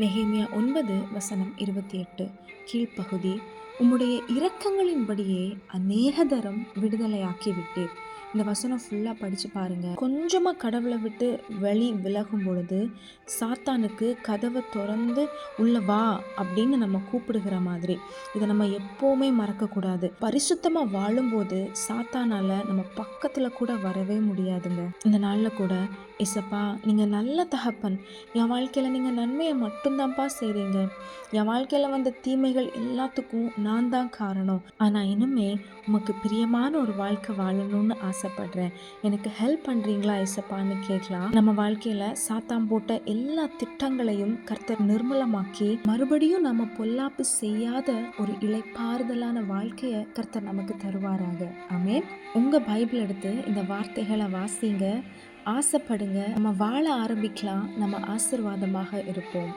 நெகேமியா 9:28 கீழ்ப்பகுதி. உம்முடைய இரக்கங்களின்படியே அநேக தரம் விடுதலையாக்கி விட்டீர். இந்த வசனம் ஃபுல்லாக படித்து பாருங்கள். கொஞ்சமாக கடவுளை விட்டு வெளி விலகும் பொழுது சாத்தானுக்கு கதவை திறந்து உள்ள வா அப்படின்னு நம்ம கூப்பிடுகிற மாதிரி. இதை நம்ம எப்போவுமே மறக்கக்கூடாது. பரிசுத்தமாக வாழும்போது சாத்தானால் நம்ம பக்கத்தில் கூட வரவே முடியாதுங்க. இந்த நாளில் கூட இசப்பா, நீங்கள் நல்ல தகப்பன், என் வாழ்க்கையில் நீங்கள் நன்மையை மட்டும்தான்ப்பா செய்கிறீங்க. என் வாழ்க்கையில் வந்த தீமைகள் எல்லாத்துக்கும் நான் தான் காரணம். ஆனால் இனிமே உமக்கு பிரியமான ஒரு வாழ்க்கை வாழணும்னு ஆசைப்படுறேன். எனக்கு ஹெல்ப் பண்ணுறீங்களா இசப்பான்னு கேட்கலாம். நம்ம வாழ்க்கையில் சாத்தான் போட்ட எல்லா திட்டங்களையும் கர்த்தர் நிர்மூலமாக்கி மறுபடியும் நம்ம பொல்லாப்பு செய்யாத ஒரு இளைப்பாறுதலான வாழ்க்கையை கர்த்தர் நமக்கு தருவாராக. ஆமென். உங்கள் பைபிள் எடுத்து இந்த வார்த்தைகளை வாசிங்க, ஆசைப்படுங்க. நம்ம வாழ ஆரம்பிக்கலாம். நம்ம ஆசீர்வாதமாக இருப்போம்.